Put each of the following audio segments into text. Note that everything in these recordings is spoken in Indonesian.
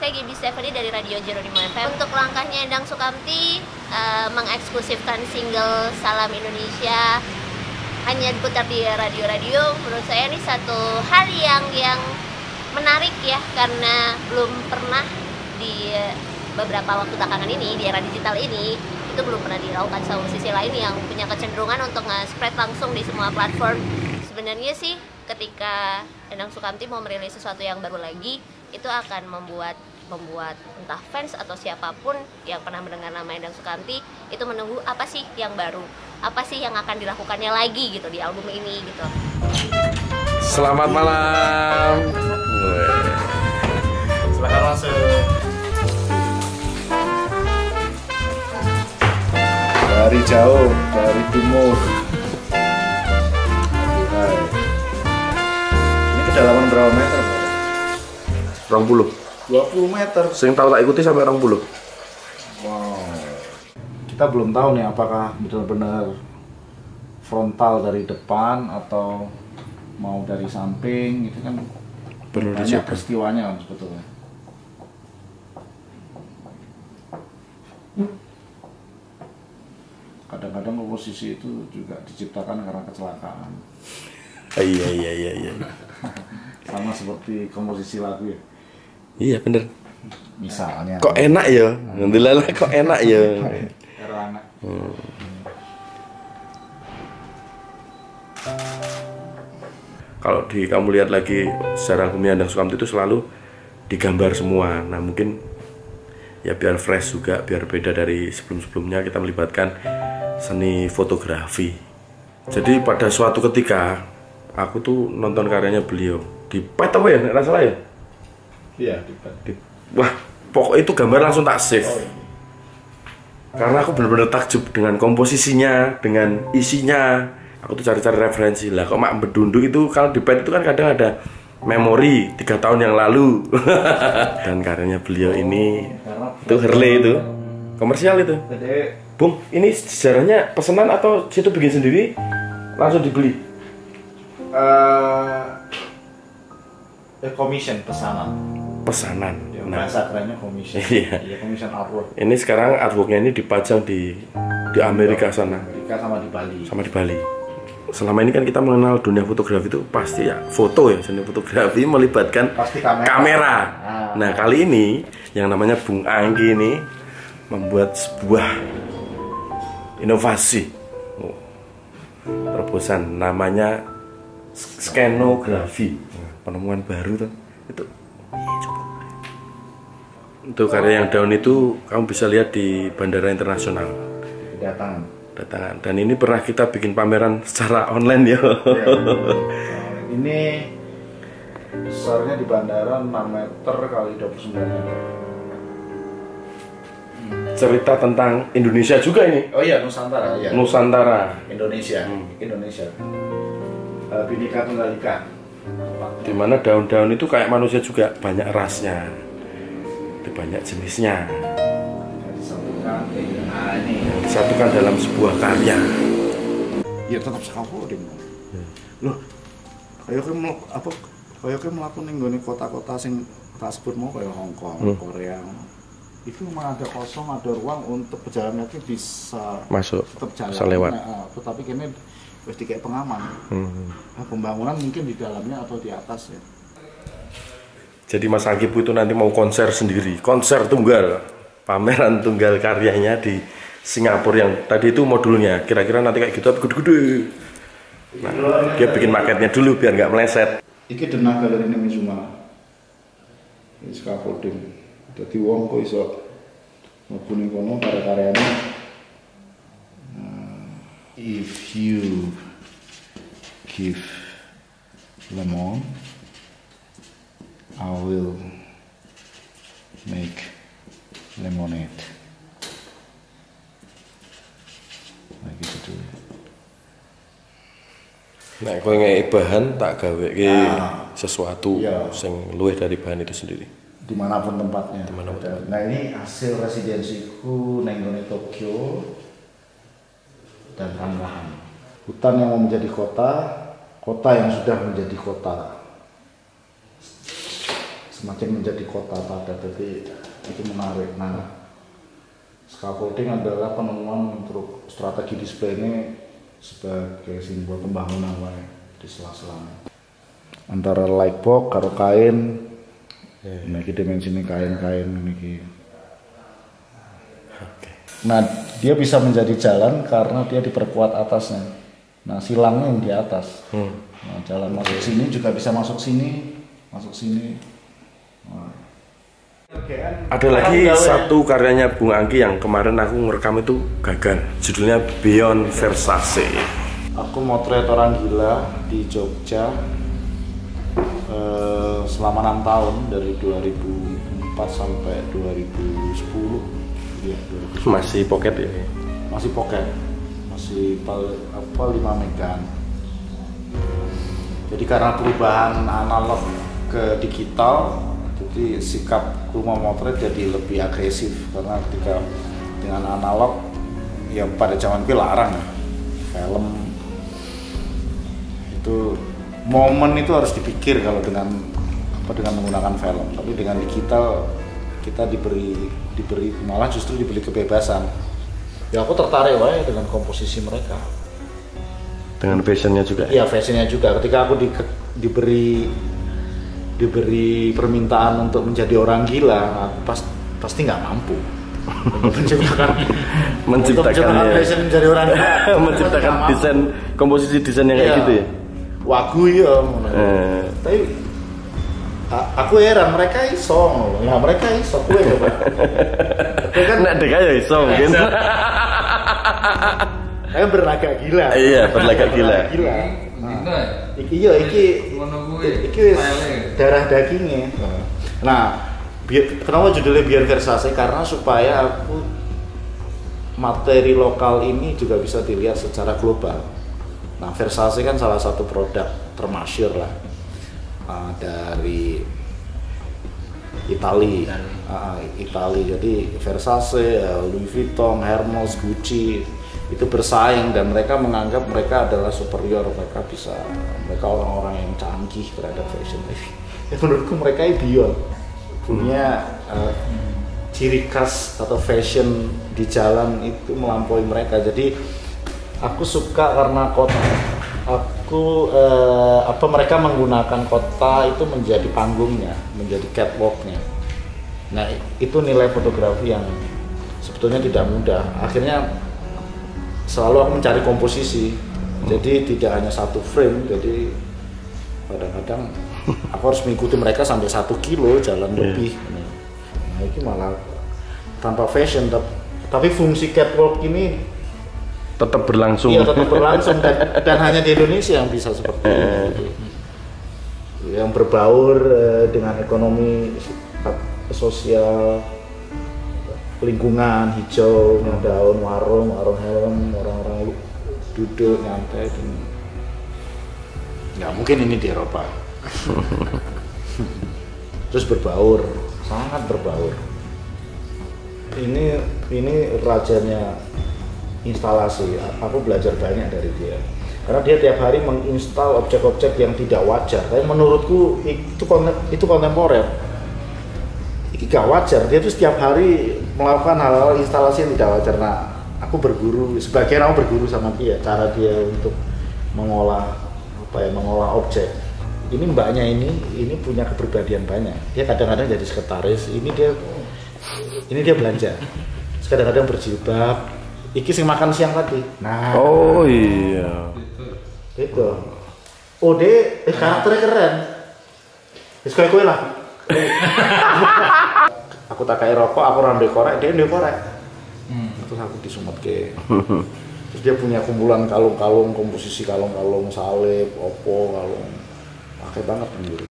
Saya Gibi Stephanie dari Radio Jeronimo FM. Untuk langkahnya Endang Sukamti mengeksklusifkan single Salam Indonesia hanya diputar di radio-radio, menurut saya ini satu hal yang menarik ya, karena belum pernah di beberapa waktu belakangan ini, di era digital ini, itu belum pernah dilakukan sama musisi lain yang punya kecenderungan untuk nge-spread langsung di semua platform. Sebenarnya sih ketika Endang Sukamti mau merilis sesuatu yang baru lagi, itu akan membuat entah fans atau siapapun yang pernah mendengar nama Endang Sukamti itu menunggu apa sih yang baru, apa sih yang akan dilakukannya lagi gitu di album ini gitu. Selamat malam. Silahkan masuk. Dari jauh, dari timur. Hai. Ini kedalaman berapa meter, Pak? 20 meter. Sing tahu tak ikuti sampai 20. Wow. Kita belum tahu nih apakah benar-benar frontal dari depan atau mau dari samping, itu kan Perlu banyak dicek. peristiwanya sebetulnya. Kadang-kadang komposisi itu juga diciptakan karena kecelakaan. Iya. Sama seperti komposisi lagu ya. Iya bener. Misalnya. Kok enak ya? Alhamdulillah kok enak ya. Era anak. Kalau kamu lihat lagi secara albumnya Endang Sukamti itu selalu digambar semua. Nah mungkin ya biar fresh juga, biar beda dari sebelum-sebelumnya kita melibatkan seni fotografi. Jadi pada suatu ketika aku tuh nonton karyanya beliau di PET apa ya? Nggak salah ya? Iya, Wah, pokoknya itu gambar langsung tak save. Oh, iya. Karena aku benar-benar takjub dengan komposisinya, dengan isinya. Aku tuh cari-cari referensi lah. Kok Mak Bedunduk itu kalau di PET itu kan kadang ada memori 3 tahun yang lalu. Dan karyanya beliau ini itu Harley itu komersial itu. Gede. Bung, ini sejarahnya pesanan atau situ bikin sendiri langsung dibeli? Commission pesanan. Pesanan. Ya, Nah, bahasa kerennya commission. Iya. Iya, commission artwork. ini sekarang artworknya ini dipajang di Amerika sana. Amerika sama di Bali. Sama di Bali. Selama ini kan kita mengenal dunia fotografi itu pasti ya foto ya, seni fotografi melibatkan Pasti kamera. kamera. Nah kali ini yang namanya Bung Anggi ini membuat sebuah inovasi, terobosan namanya skenografi, penemuan baru tuh. Itu karya yang daun itu kamu bisa lihat di Bandara Internasional. Datangan. Dan ini pernah kita bikin pameran secara online ya. Ya. Ini besarnya di bandara 6 meter kali 29 meter. Cerita tentang Indonesia juga ini. Oh iya, Nusantara ya. Nusantara. Indonesia. Indonesia. Bhinneka Tunggal Ika. Dimana daun-daun itu kayak manusia juga, banyak rasnya, itu banyak jenisnya. Disatukan dalam sebuah karya. Ya tetap scaffolding. Loh, kayak melakukan ning kota-kota sing tak sebut mau kayak Hong Kong, Korea. Itu memang ada kosong, ada ruang untuk pejalan kaki bisa Masuk, tetap jalan. bisa lewat. Nah, tetapi kini wis kayak pengaman. Nah, pembangunan mungkin di dalamnya atau di atas ya. Jadi Mas Anggi itu nanti mau konser sendiri, konser tunggal, pameran tunggal karyanya di Singapura yang tadi itu modulnya, kira-kira nanti kayak gitu tapi gede-gede. Nah, dia bikin maketnya dulu biar nggak meleset. Iki denah galeri Mizuma. Ini scaffolding. Jadi wong kok iso mlebu ning kono karya-karyane. If you give lemon, I will make lemonade. Nah gitu. Nah, kowe ngeki bahan tak gawe sesuatu Iya. sing luwih dari bahan itu sendiri. Dimanapun tempatnya. Dimanapun. Nah ini hasil residensiku neng Tokyo dan Tangerang. Hutan yang mau menjadi kota, kota yang sudah menjadi kota. semakin menjadi kota padat, jadi itu menarik. Nah, scaffolding adalah penemuan untuk strategi display ini sebagai simbol pembangunan di sela-selanya antara lightbox karo kain. Ini dimensinya kain-kain ini. Nah, dia bisa menjadi jalan karena dia diperkuat atasnya. Nah, silangnya yang di atas. Nah, jalan masuk sini juga bisa masuk sini, masuk sini. Nah. Ada lagi satu karyanya Bung Anggi yang kemarin aku ngerekam itu gagal. Judulnya Beyond Versace. Aku motret orang gila di Jogja selama 6 tahun dari 2004 sampai 2010. Ya, 2010. Masih pocket ya? Masih pocket, masih 5 megan. Jadi karena perubahan analog ke digital, jadi sikap rumah motret jadi lebih agresif karena ketika dengan analog ya pada zaman itu larang ya, film itu momen itu harus dipikir kalau dengan menggunakan film, tapi dengan digital kita diberi malah justru diberi kebebasan. Ya aku tertarik dengan komposisi mereka, dengan fashionnya juga. Iya, fashionnya juga. Ketika aku diberi permintaan untuk menjadi orang gila, aku pasti nggak mampu menciptakan fashion menjadi orang gila. Menciptakan desain, komposisi desain yang kayak gitu ya. Wagu ya, tapi aku heran mereka iso, nah mereka iso, kue coba. Kan nak dek aja iso mungkin. Saya berlagak gila. Iya, berlagak gila. Iki darah dagingnya. Nah, kenapa judulnya Beyond Versace? Karena supaya aku materi lokal ini juga bisa dilihat secara global. Nah, Versace kan salah satu produk termasyhur lah dari Italia. Jadi Versace, Louis Vuitton, Hermes, Gucci itu bersaing dan mereka menganggap mereka adalah superior, mereka orang-orang yang canggih terhadap fashion. Menurutku mereka beyond, punya ciri khas atau fashion di jalan itu melampaui mereka. Jadi aku suka karena mereka menggunakan kota itu menjadi panggungnya, menjadi catwalknya. Nah, itu nilai fotografi yang sebetulnya tidak mudah. Akhirnya selalu aku mencari komposisi, jadi tidak hanya satu frame. Jadi kadang-kadang aku harus mengikuti mereka sampai 1 kilo jalan lebih. Nah, ini malah tanpa fashion, tapi fungsi catwalk ini tetap berlangsung. Iya, tetap berlangsung dan hanya di Indonesia yang bisa seperti ini. Yang berbaur dengan ekonomi sosial, lingkungan hijau, daun, warung helm, orang-orang duduk nyantai. Nggak mungkin ini di Eropa. Terus berbaur, sangat berbaur. Ini rajanya instalasi. Aku belajar banyak dari dia. Karena dia tiap hari menginstal objek-objek yang tidak wajar. Tapi menurutku itu kontemporer. Ini gak wajar. Dia tuh setiap hari melakukan hal-hal instalasi yang tidak wajar. Nah, aku sebagian aku berguru sama dia, cara dia untuk mengolah objek. Ini mbaknya ini punya kepribadian banyak. Dia kadang-kadang jadi sekretaris. Ini dia belanja. Kadang-kadang berjilbab. Iki sing makan siang tadi. Nah. Oh iya. Itu. Oh, dia karakternya keren. Wis kowe lah. Aku tak kayak rokok, aku rambe korek, dia ndek korek. Terus aku disumetke. Terus dia punya kumpulan kalung-kalung, komposisi kalung-kalung salib, opo, kalung. Pakai banget gitu.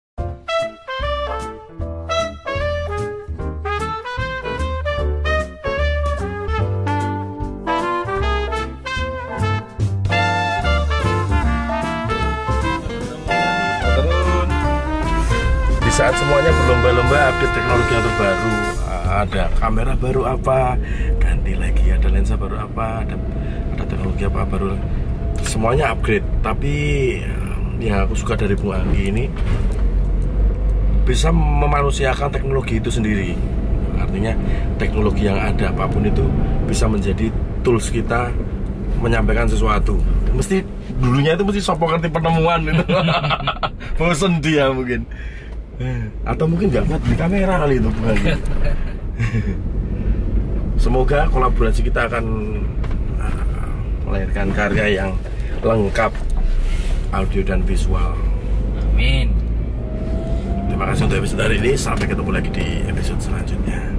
Saat semuanya berlomba-lomba update teknologi yang terbaru, ada kamera baru apa, ganti lagi, ada lensa baru apa, ada teknologi apa baru, semuanya upgrade. Tapi yang aku suka dari Bung Anggi ini, bisa memanusiakan teknologi itu sendiri. Artinya teknologi yang ada apapun itu bisa menjadi tools kita menyampaikan sesuatu. Mesti dulunya itu mesti sopo ngerti penemuan itu. Bosen dia mungkin. Atau mungkin nggak buat beli kamera kali itu bukan. Semoga kolaborasi kita akan melahirkan karya yang lengkap audio dan visual. Amin. Terima kasih untuk episode hari ini. Sampai ketemu lagi di episode selanjutnya.